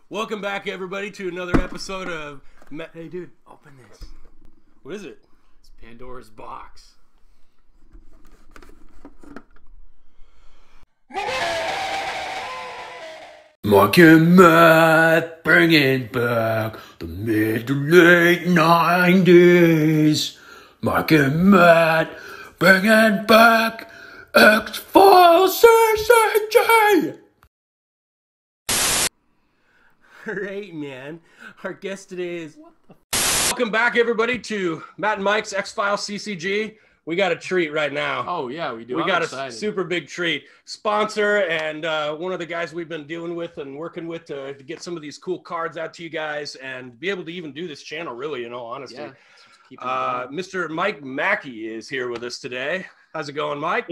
Welcome back, everybody, to another episode of... Hey, dude, open this. What is it? It's Pandora's box. Mike and Matt bringing back the mid to late 90s. Mike and Matt bringing back X-Files CCG. Alright, man. Our guest today is... Welcome back, everybody, to Matt and Mike's X-Files CCG. We got a treat right now. Oh, yeah, we do. We I'm got excited. a super big treat. Sponsor and one of the guys we've been dealing with and working with to get some of these cool cards out to you guys and be able to even do this channel, really, in all honesty. Yeah, keep it going. Mr. Mike Mackey is here with us today. How's it going, Mike?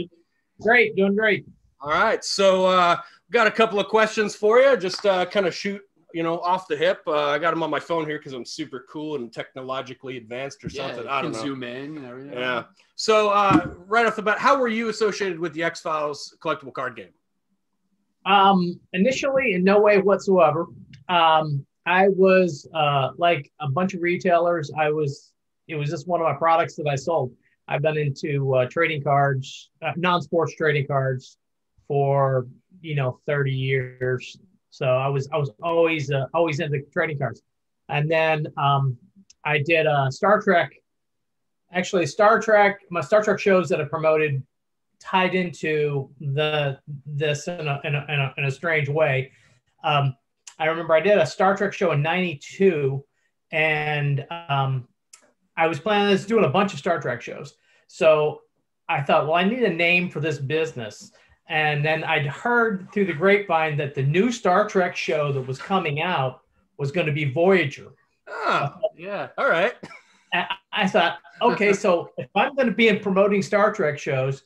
Great, doing great. All right, so we've got a couple of questions for you. Just kind of shoot, off the hip. I got them on my phone here because I'm super cool and technologically advanced or something. I don't know. Zoom in and everything. Yeah. So right off the bat, how were you associated with the X-Files collectible card game? Initially, in no way whatsoever. I was like a bunch of retailers. It was just one of my products that I sold. I've been into trading cards, non-sports trading cards for 30 years. So I was always into trading cards. And then I did Star Trek. Actually, my Star Trek shows that I promoted tied into this in a strange way. I remember I did a Star Trek show in '92, and I was planning on doing a bunch of Star Trek shows. So I thought, well, I need a name for this business. And then I'd heard through the grapevine that the new Star Trek show that was coming out was going to be Voyager. Ah, yeah. All right. I thought, okay, so if I'm going to be in promoting Star Trek shows,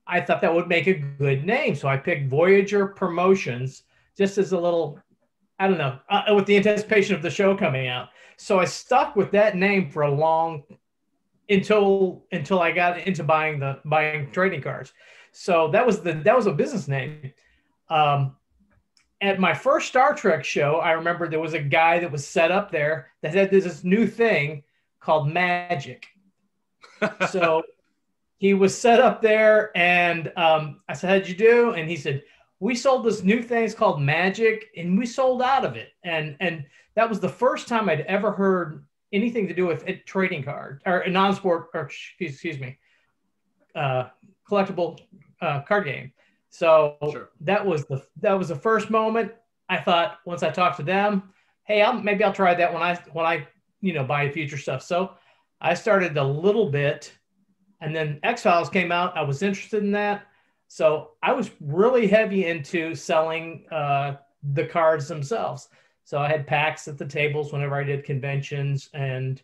I thought that would make a good name. So I picked Voyager Promotions just as a little, I don't know, with the anticipation of the show coming out. So I stuck with that name for a long, until I got into buying trading cards. So that was a business name. At my first Star Trek show, I remember there was a guy that was set up there that had this new thing called Magic. So he was set up there, and I said, "How'd you do?" And he said, "We sold this new thing. It's called Magic, and we sold out of it." And that was the first time I'd ever heard anything to do with a trading card or a non-sport, or excuse me, collectible card game. So Sure. that was the first moment. I thought once I talked to them, hey, maybe I'll try that when I buy future stuff. So I started a little bit, and then X-Files came out. I was interested in that. So I was really heavy into selling the cards themselves. So I had packs at the tables whenever I did conventions, and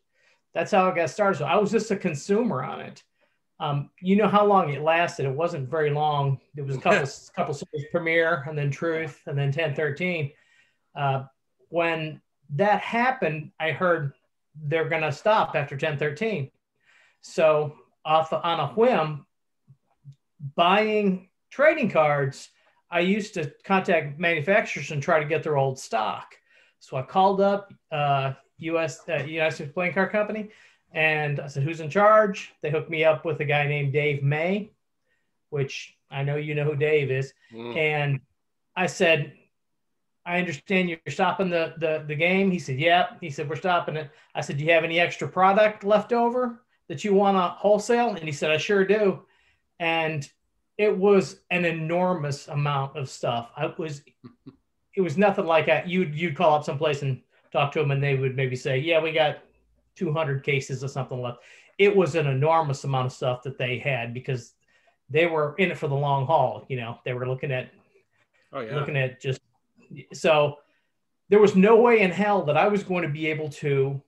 that's how I got started. So I was just a consumer on it. You know how long it lasted? It wasn't very long. It was a couple series, Premiere, and then Truth, and then 1013. When that happened, I heard they're going to stop after 1013. So on a whim, buying trading cards, I used to contact manufacturers and try to get their old stock. So I called up United States Playing Card Company, and I said, "Who's in charge?" They hooked me up with a guy named Dave May, which I know you know who Dave is. And I said, "I understand you're stopping the game." He said, "Yeah." He said, "We're stopping it." I said, "Do you have any extra product left over that you want to wholesale?" And he said, "I sure do." And it was an enormous amount of stuff. It was nothing like that. You'd call up someplace and talk to them, and they would maybe say, "Yeah, we got 200 cases or something left." It was an enormous amount of stuff that they had because they were in it for the long haul. They were looking at just, so there was no way in hell that I was going to be able to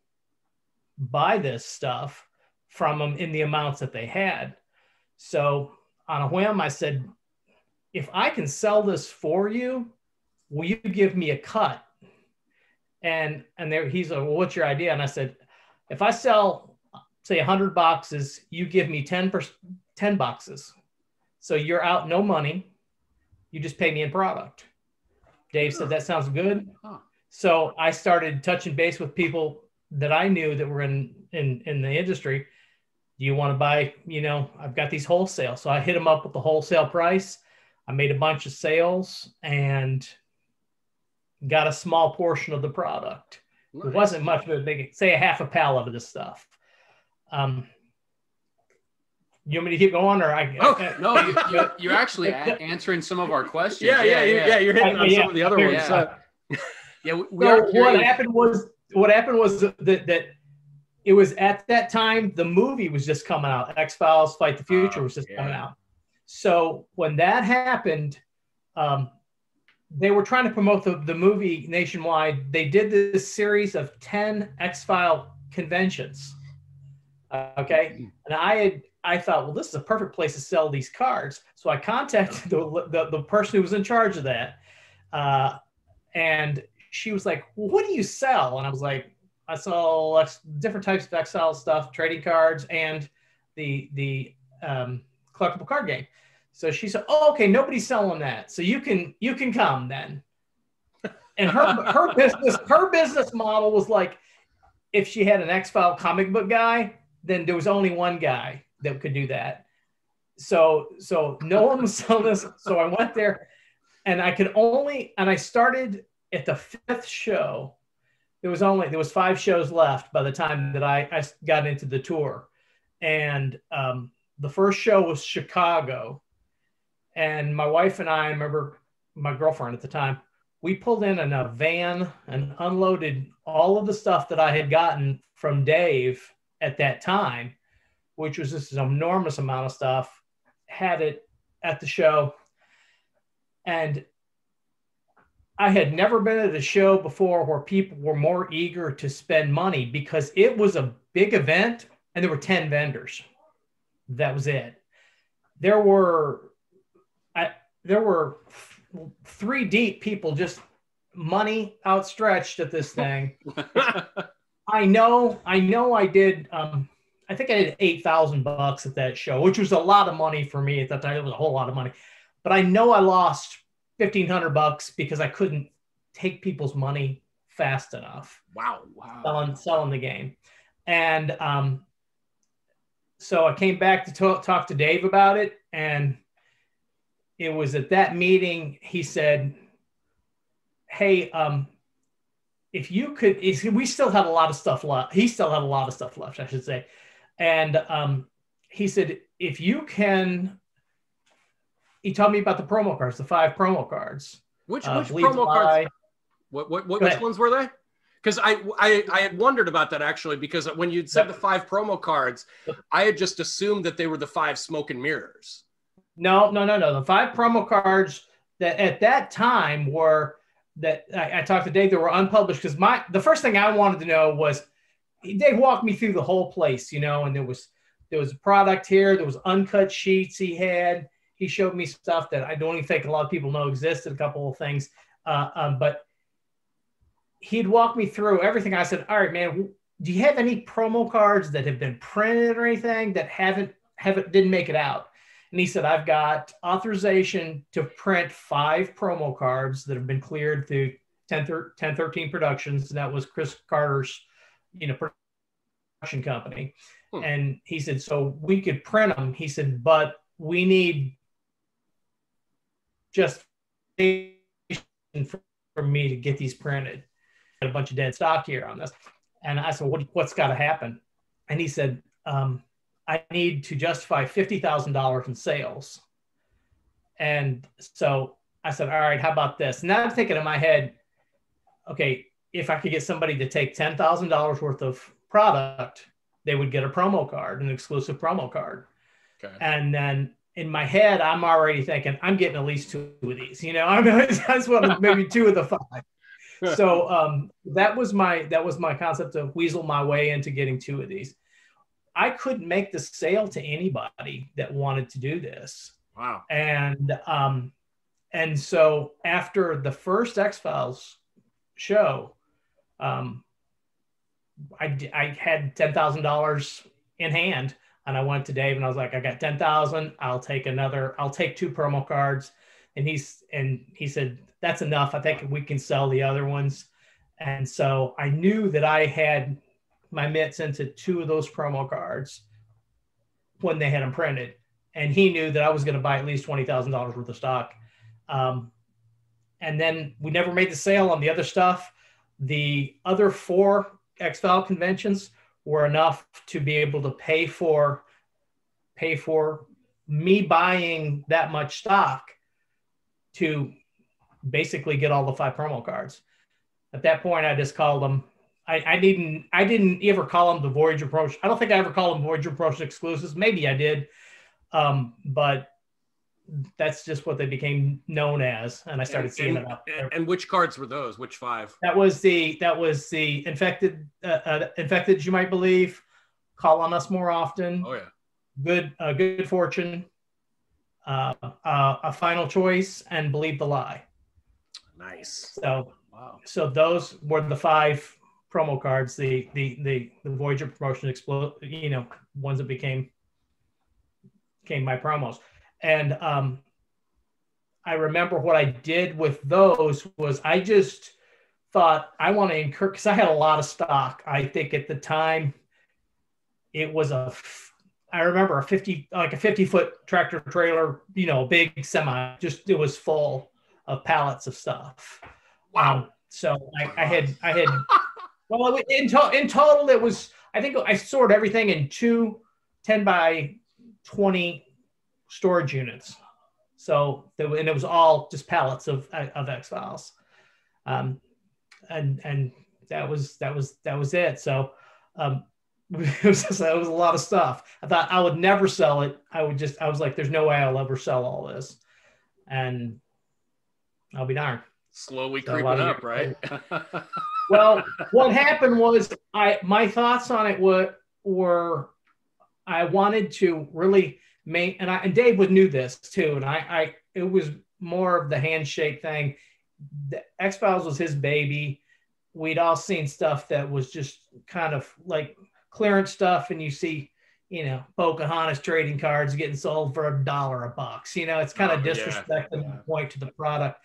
buy this stuff from them in the amounts that they had. So on a whim, I said, "If I can sell this for you, will you give me a cut?" And he said, "Well, what's your idea?" And I said, "If I sell, say 100 boxes, you give me 10 boxes. So you're out no money. You just pay me in product." Dave said, "That sounds good." Huh. So I started touching base with people that I knew that were in the industry. Do you want to buy, I've got these wholesale. So I hit them up with the wholesale price. I made a bunch of sales and got a small portion of the product. Nice. It wasn't much of a big, say a half a pallet of this stuff. You want me to keep going, or no? You're actually answering some of our questions. Yeah. You're hitting on some of the other ones. What happened was that it was at that time the movie was just coming out. X-Files: Fight the Future was just coming out. So when that happened, they were trying to promote the movie nationwide. They did this series of 10 X-File conventions. Okay, and I thought, well, this is a perfect place to sell these cards. So I contacted the person who was in charge of that, and she was like, well, what do you sell? And I was like, I sell different types of X-File stuff, trading cards, and the collectible card game. So she said, oh, okay, nobody's selling that. So you can come then. And her business model was like, if she had an X-File comic book guy, then there was only one guy that could do that. So no one was selling this. So I went there, and I started at the 5th show. There was 5 shows left by the time that I got into the tour. And the first show was Chicago. And my wife and I remember, my girlfriend at the time, we pulled in a van and unloaded all of the stuff that I had gotten from Dave at that time, which was this enormous amount of stuff, had it at the show. And I had never been at a show before where people were more eager to spend money, because it was a big event and there were 10 vendors. That was it. There were 3 deep people, just money outstretched at this thing. I know I did, I think I did $8,000 at that show, which was a lot of money for me at that time. It was a whole lot of money, but I know I lost $1,500 because I couldn't take people's money fast enough. Wow. Selling the game. And so I came back to talk to Dave about it. And it was at that meeting, he said, hey, if you could, we still had a lot of stuff left. He still had a lot of stuff left, I should say. And he said, if you can, he told me about the promo cards, the 5 promo cards. Which promo cards? Which ones were they? Because I had wondered about that, actually, because when you'd said the 5 promo cards, I had just assumed that they were the 5 smoke and mirrors. No. The 5 promo cards that at that time were that I talked to Dave, that were unpublished, because the first thing I wanted to know was, Dave walked me through the whole place, and there was a product here, there was uncut sheets he had. He showed me stuff that I don't even think a lot of people know existed, a couple of things. But he'd walk me through everything. I said, all right, man, do you have any promo cards that have been printed or anything that didn't make it out? And he said, I've got authorization to print 5 promo cards that have been cleared through 1013 Productions. And that was Chris Carter's, production company. And he said, so we could print them. He said, but we need just for me to get these printed. Got a bunch of dead stock here on this. And I said, what's got to happen? And he said, I need to justify $50,000 in sales. And so I said, all right, how about this? Now I'm thinking in my head, okay, if I could get somebody to take $10,000 worth of product, they would get a promo card, an exclusive promo card. Okay. And then in my head, I'm already thinking, I'm getting at least 2 of these, that's what, maybe 2 of the 5. So that was my concept of weasel my way into getting 2 of these. I couldn't make the sale to anybody that wanted to do this. Wow. And so after the first X-Files show, I had $10,000 in hand, and I went to Dave and I was like, I got 10,000. I'll take 2 promo cards. And he said, that's enough. I think we can sell the other ones. And so I knew that I had my mitts into 2 of those promo cards when they had them printed. And he knew that I was going to buy at least $20,000 worth of stock. And then we never made the sale on the other stuff. The other 4 X-File conventions were enough to be able to pay for me buying that much stock to basically get all the 5 promo cards. At that point, I just called them. I didn't ever call them the Voyager Promotion. I don't think I ever called them Voyager Promotion exclusives. Maybe I did, but that's just what they became known as. And I started seeing it out there. And which cards were those? Which 5? That was the infected, you might believe. Call on us more often. Oh yeah. Good fortune. A final choice, and believe the lie. Nice. So wow. So those were the 5 promo cards, the Voyager Promotion ones that became my promos. And I remember what I did with those was I just thought I want to incur, because I had a lot of stock. I think at the time it was I remember a 50-foot tractor trailer, big semi, just it was full of pallets of stuff. Wow. So I had well, in total it was, I think I stored everything in 2 10 by 20 storage units. So and it was all just pallets of X-Files. And that was it. So that was a lot of stuff. I thought I would never sell it. I was like, there's no way I'll ever sell all this. And I'll be darned. Slowly creeping up, right? Well, what happened was my thoughts on it were I wanted to really and Dave knew this too, and it was more of the handshake thing. The X-Files was his baby. We'd all seen stuff that was just kind of like clearance stuff, and you see, Pocahontas trading cards getting sold for $1 a box. It's kind of disrespecting the point to the product.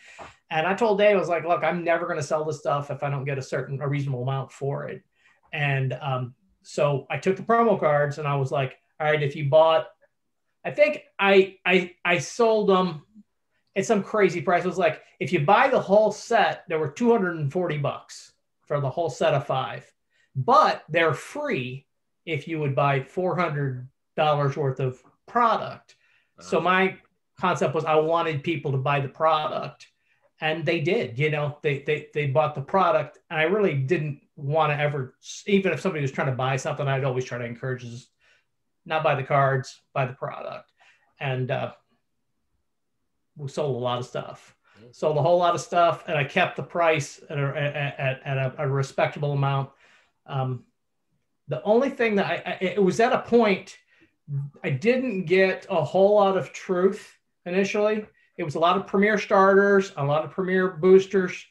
And I told Dave, I was like, look, I'm never going to sell this stuff if I don't get a reasonable amount for it. And so I took the promo cards and I was like, all right, if you bought, I think I sold them at some crazy price. It was like, if you buy the whole set, there were $240 for the whole set of 5, but they're free if you would buy $400 worth of product. So my concept was I wanted people to buy the product, and they did. They bought the product, and I really didn't want to ever, even if somebody was trying to buy something, I'd always try to encourage just not buy the cards, buy the product. And we sold a lot of stuff. Sold a whole lot of stuff, and I kept the price at a respectable amount. The only thing that it was at a point I didn't get a whole lot of truth initially. It was a lot of premier starters, a lot of premier boosters.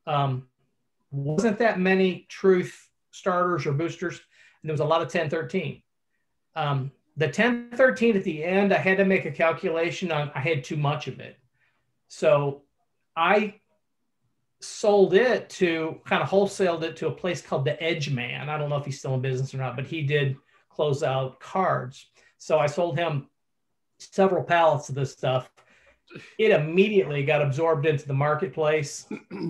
Wasn't that many truth starters or boosters, and there was a lot of 1013. The 1013 at the end, I had to make a calculation on. I had too much of it, so I sold it to kind of wholesaled it to a place called the Edge Man. I don't know if he's still in business or not, but he did close out cards. So I sold him several pallets of this stuff. It immediately got absorbed into the marketplace,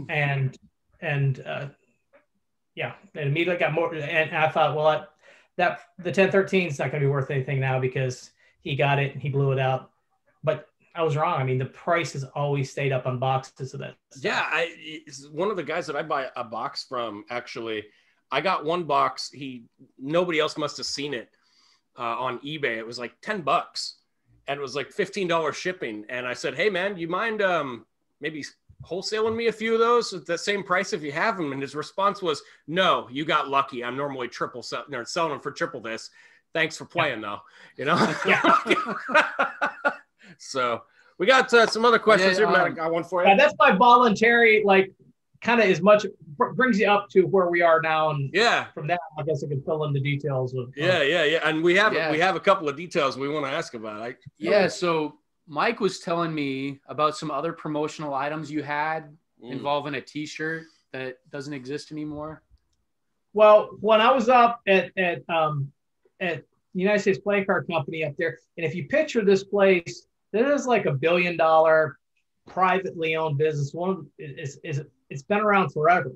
and it immediately got more. And I thought, well, that the 1013 is not going to be worth anything now because he got it and he blew it out. But I was wrong. I mean, the price has always stayed up on boxes of that stuff. Yeah, one of the guys that I buy a box from, actually, I got one box. Nobody else must have seen it on eBay. It was like $10, and it was like $15 shipping. And I said, "Hey, man, you mind maybe wholesaling me a few of those at the same price if you have them?" And his response was, "No, you got lucky. I'm normally selling them for triple this. Thanks for playing, though." Yeah. So we got some other questions here. I got one for you. Yeah, that's my voluntary, kind of as much brings you up to where we are now. And from that, I guess I can fill in the details of. Yeah. And we have a couple of details we want to ask about. So Mike was telling me about some other promotional items you had involving a T-shirt that doesn't exist anymore? Well, when I was up at the United States Playing Card Company up there, and if you picture this place, this is like $1 billion privately owned business. It's been around forever.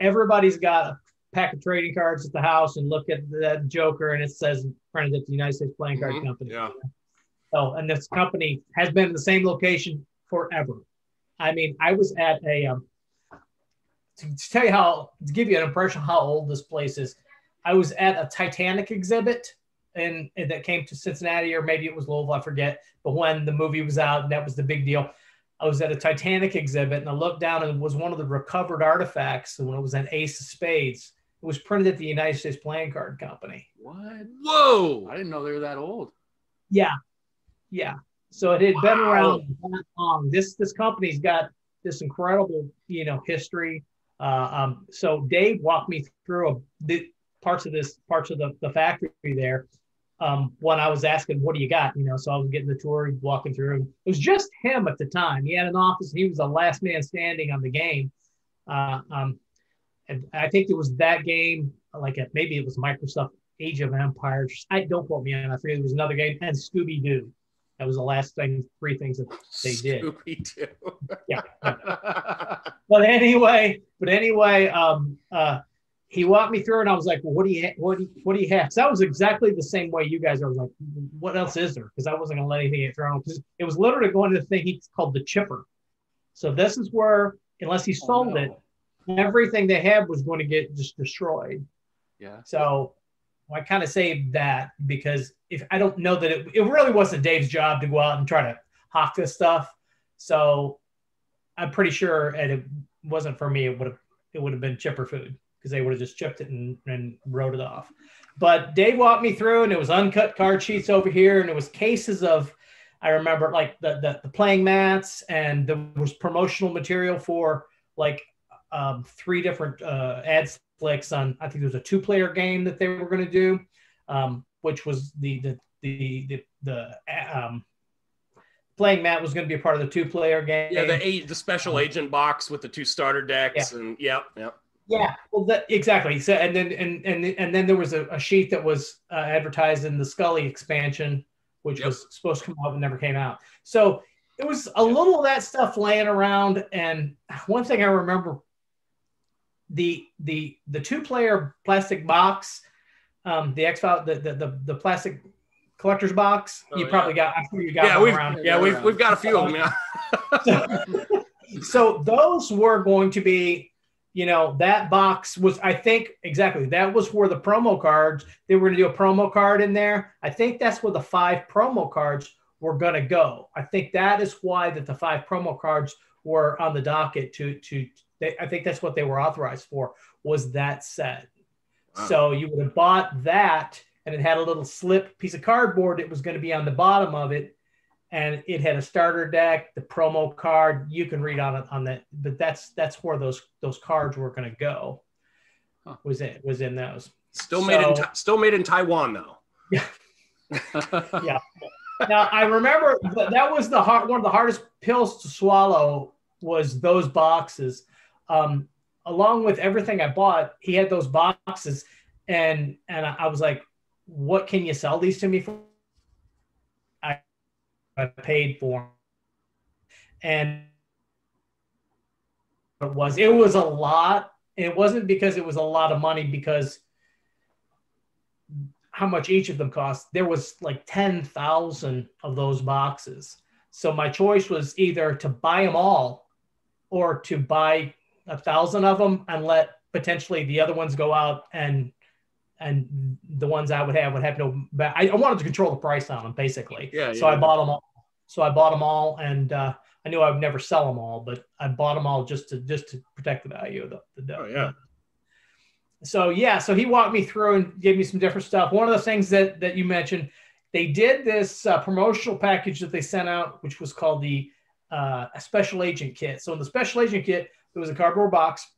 Everybody's got a pack of trading cards at the house and look at that Joker, and it says printed at the United States Playing Card Company. Yeah. So, and this company has been in the same location forever. I mean, I was at to give you an impression of how old this place is, I was at a Titanic exhibit and that came to Cincinnati, or maybe it was Louisville, I forget. But when the movie was out, and that was the big deal, I was at a Titanic exhibit and I looked down and it was one of the recovered artifacts. And when it was an ace of spades, it was printed at the United States Playing Card Company. What? Whoa! I didn't know they were that old. Yeah. So it had been around that long. This company's got this incredible, history. So Dave walked me through the parts of the factory there. When I was asking, what do you got? So I was getting the tour, walking through. It was just him at the time. He had an office. He was the last man standing on the game. And I think it was that game, maybe it was Microsoft Age of Empires. Don't quote me on it. I forget, it was another game, and Scooby-Doo. That was the last three things that they did. Scooby-Doo. Yeah. But anyway, he walked me through, and I was like, well, what do you have? So that was exactly the same way you guys are. I was like, what else is there? Because I wasn't going to let anything get thrown. Because it was literally going to the thing he called the chipper. So this is where, unless he sold it, everything they had was going to get just destroyed. Yeah. So I kind of saved that, because if I don't know that it really wasn't Dave's job to go out and try to hawk this stuff. So I'm pretty sure, and it wasn't for me, it would have been chipper food, because they would have just chipped it and wrote it off. But Dave walked me through, and it was uncut card sheets over here, and it was cases of, I remember, like the playing mats, and there was promotional material for 3 different ad flicks on, I think there was a 2-player game that they were going to do, which was the playing mat was going to be a part of the 2-player game. Yeah, the special agent box with the 2 starter decks, and yep. Yeah, well, exactly. So, and then there was a sheet that was advertised in the Scully expansion, which was supposed to come out but never came out. So it was a little of that stuff laying around. And one thing I remember, the 2-player plastic box, the X-File, the plastic collector's box. I'm sure you got one around. Yeah, we've got a few of them. Yeah. So those were going to be, that box was, I think, exactly, that was where the promo cards, they were going to do a promo card in there. I think that's where the 5 promo cards were going to go. I think that is why that the 5 promo cards were on the docket I think that's what they were authorized for, was that set. Wow. So you would have bought that, and it had a little slip piece of cardboard that was going to be on the bottom of it, and it had a starter deck, the promo card. You can read on it on that, but that's where those cards were going to go. Huh. Was in those. Still made in Taiwan though. Yeah. Yeah. Now I remember that was one of the hardest pills to swallow, was those boxes. Along with everything I bought, he had those boxes, and I was like, what can you sell these to me for? I paid for them. And it was a lot. It wasn't because it was a lot of money, because how much each of them cost. There was like 10,000 of those boxes. So my choice was either to buy them all, or to buy 1,000 of them and let potentially the other ones go out, and the ones I would have no. I wanted to control the price on them, basically. Yeah. So I bought them all. And I knew I would never sell them all, but I bought them all just to protect the value of the deck. Oh yeah. So he walked me through and gave me some different stuff. One of the things that you mentioned, they did this promotional package that they sent out, which was called a special agent kit. So in the special agent kit, there was a cardboard box,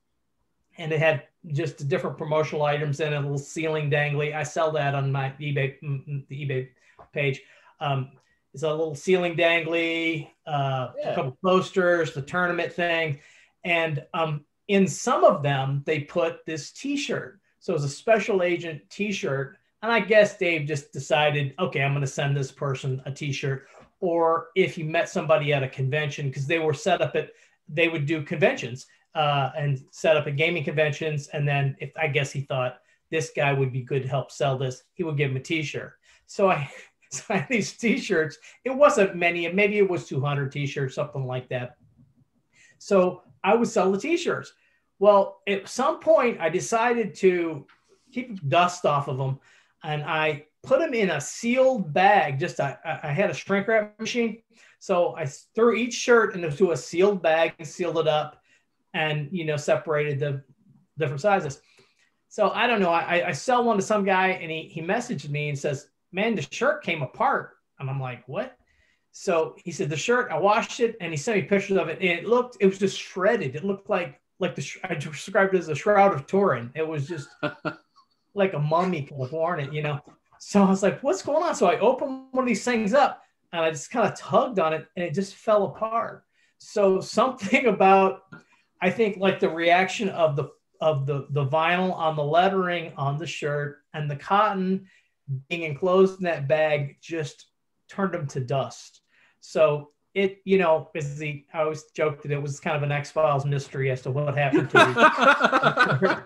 and it had just different promotional items in it, a little ceiling dangly. I sell that on my eBay page. It's a little ceiling dangly, a couple posters, the tournament thing. And in some of them, they put this T-shirt. So it was a special agent T-shirt. And I guess Dave just decided, okay, I'm going to send this person a T-shirt. Or if he met somebody at a convention, because they were set up they would do conventions and set up at gaming conventions. And then I guess he thought this guy would be good to help sell this, he would give him a T-shirt. So I had these T-shirts. It wasn't many, maybe it was 200 T-shirts, something like that. So I would sell the T-shirts. Well, at some point, I decided to keep dust off of them, and I put them in a sealed bag. I had a shrink wrap machine, so I threw each shirt into a sealed bag and sealed it up, and separated the different sizes. So I don't know. I sell one to some guy, and he messaged me and says, "Man, the shirt came apart," and I'm like, "What?" So he said, "The shirt, I washed it," and he sent me pictures of it, and it was just shredded. It looked like I described it as a Shroud of Turin. It was just like a mummy could have worn it, So I was like, what's going on? So I opened one of these things up, and I just kind of tugged on it, and it just fell apart. So something about, I think, like the reaction of the vinyl on the lettering on the shirt and the cotton being enclosed in that bag just turned them to dust. So it, I always joked that it was kind of an X-Files mystery as to what happened to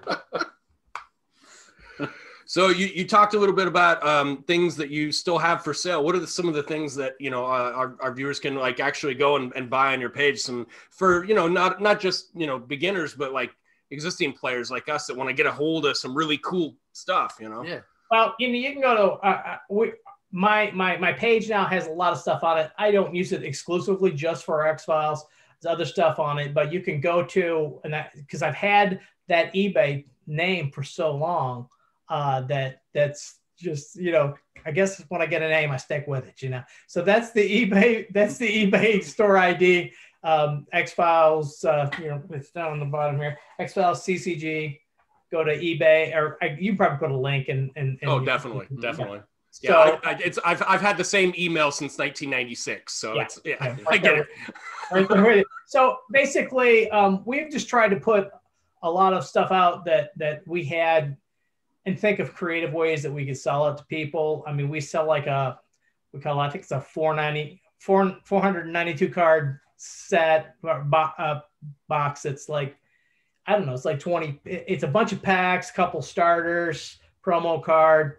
it. So you talked a little bit about things that you still have for sale. What are some of the things that our viewers can like actually go and buy on your page? Some for not just beginners, but like existing players like us that want to get a hold of some really cool stuff. Yeah. Well, you can go to my page now has a lot of stuff on it. I don't use it exclusively just for X-Files. There's other stuff on it, but you can go to, and because I've had that eBay name for so long that's just, I guess when I get a name, I stick with it, So that's the eBay store ID, X-Files, it's down on the bottom here, X-Files CCG. Go to eBay, or you can probably put a link and oh, definitely. Yeah, so, I've had the same email since 1996, so I get it. So basically, we've just tried to put a lot of stuff out that we had, and think of creative ways that we could sell it to people. I mean, we sell I think it's a 492 card set box. It's like, I don't know, it's like 20. It's a bunch of packs, couple starters, promo card.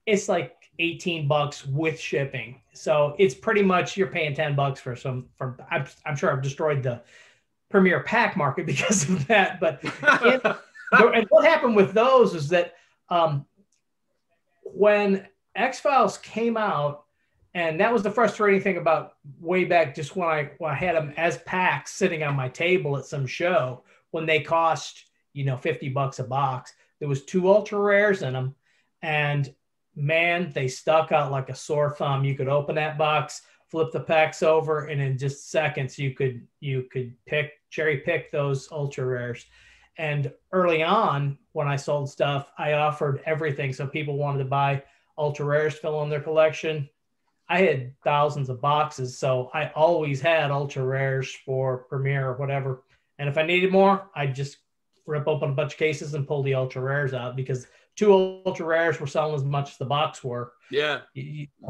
It's like $18 with shipping. So it's pretty much, you're paying $10 for I'm sure I've destroyed the premier pack market because of that. But and what happened with those is that when X-Files came out, and that was the frustrating thing about way back, just when I had them as packs sitting on my table at some show, when they cost, $50 a box, there was 2 ultra rares in them, and man, they stuck out like a sore thumb. You could open that box, flip the packs over, and in just seconds you could cherry pick those ultra rares. And early on, when I sold stuff, I offered everything. So people wanted to buy ultra rares, fill in their collection. I had thousands of boxes, so I always had ultra rares for premiere or whatever. And if I needed more, I'd just rip open a bunch of cases and pull the ultra rares out, because 2 ultra rares were selling as much as the box were. Yeah.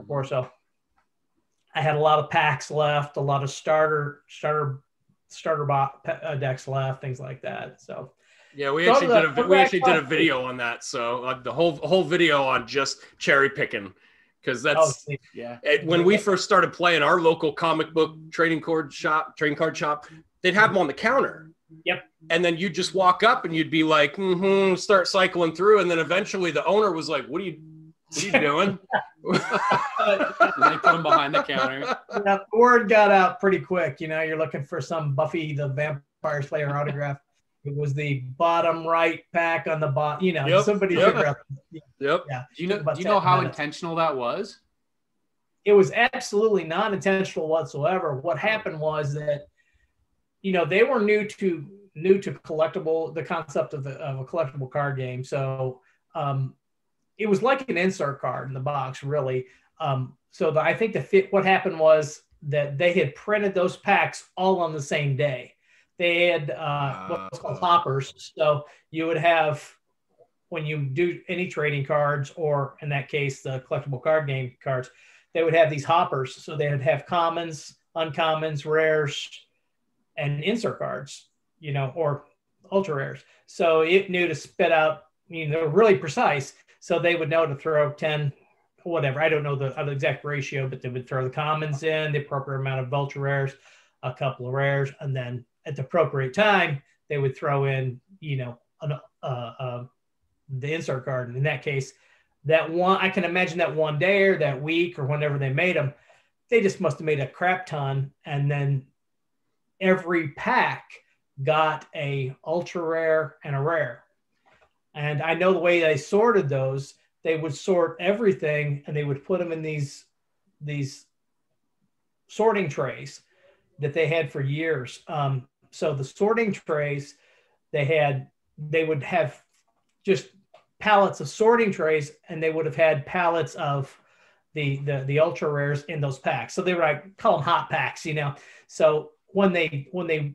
Or so. I had a lot of packs left, a lot of starter decks left, things like that. So yeah, we actually did a video on that. So the whole video on just cherry picking, because that's when we first started playing, our local comic book trading card shop, they'd have them on the counter. Yep. And then you'd just walk up and you'd be like, start cycling through. And then eventually the owner was like, what are you doing? And they put them behind the counter. Yeah, the word got out pretty quick. You're looking for some Buffy the Vampire Slayer autograph. It was the bottom right pack on the bottom. Somebody. Yep. Yeah. Do you know how intentional that was? It was absolutely not intentional whatsoever. What happened was that, they were new to collectible, the concept of a collectible card game. So it was like an insert card in the box, really. I think what happened was that they had printed those packs all on the same day. they had what's called hoppers. So you would have, when you do any trading cards, or in that case, the collectible card game cards, they would have these hoppers. So they would have commons, uncommons, rares, and insert cards, you know, or ultra rares. So it knew to spit out, you know, they're really precise. So they would know to throw 10, whatever. I don't know the exact ratio, but they would throw the commons in, the appropriate amount of ultra rares, a couple of rares, and then at the appropriate time, they would throw in, you know, the insert card. And in that case, that one, I can imagine that one day or that week or whenever they made them, they just must have made a crap ton. And then every pack got a ultra rare and a rare. And I know the way they sorted those, they would sort everything and they would put them in these sorting trays that they had for years. So the sorting trays, they would have just pallets of sorting trays, and they would have had pallets of the ultra rares in those packs. So they were, I call them hot packs, you know. So when they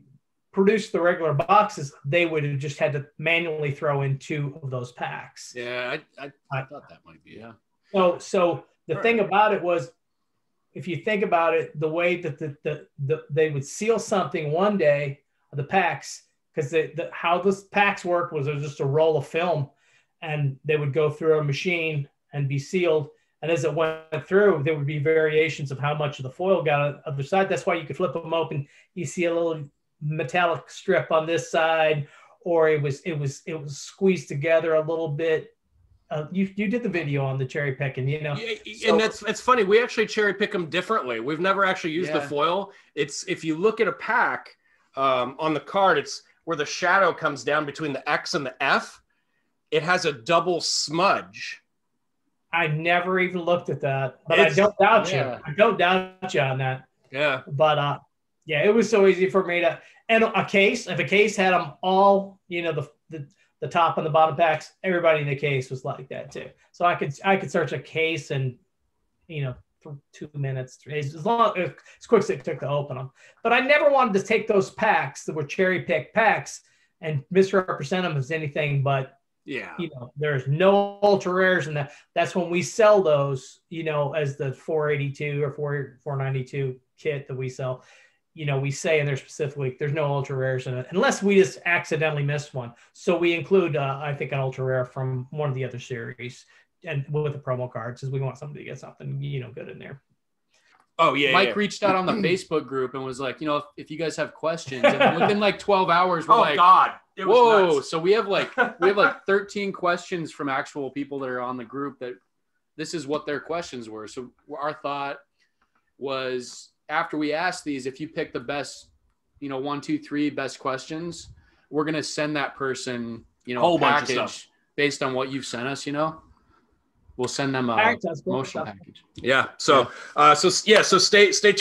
produced the regular boxes, they would have just had to manually throw in 2 of those packs. Yeah, I thought that might be, yeah. So the thing about it was, if you think about it, the way that they would seal something one day, the packs, because how those packs worked was it was just a roll of film, and they would go through a machine and be sealed. And as it went through, there would be variations of how much of the foil got on the other side. That's why you could flip them open. You see a little metallic strip on this side, or it was squeezed together a little bit. You did the video on the cherry picking, you know. And it's funny. We actually cherry pick them differently. We've never actually used the foil. It's, if you look at a pack on the card, it's where the shadow comes down between the X and the F. It has a double smudge. I never even looked at that, but I don't doubt you. I don't doubt you on that. Yeah. But yeah, it was so easy for me to, and if a case had them all, you know, the top and the bottom packs, everybody in the case was like that too. So I could search a case in, you know, for 2 minutes, as quick as it took to open them. But I never wanted to take those packs that were cherry picked packs and misrepresent them as anything but, yeah, you know, there's no ultra rares, and that's when we sell those, you know, as the 482 or 492 kit that we sell. You know, we say in there specifically, there's no ultra rares in it, unless we just accidentally missed one. So we include, I think, an ultra rare from one of the other series, and with the promo cards, because we want somebody to get something, you know, good in there. Oh yeah. Mike reached out on the Facebook group and was like, you know, if you guys have questions, and within like 12 hours, we're like, God, it was whoa! nuts. So we have like 13 questions from actual people that are on the group that this is what their questions were. So our thought was, after we asked these, if you pick the best, you know, 1, 2, 3 best questions, we're gonna send that person, you know, a package based on what you've sent us. You know, we'll send them a promotional package. Yeah. So stay tuned.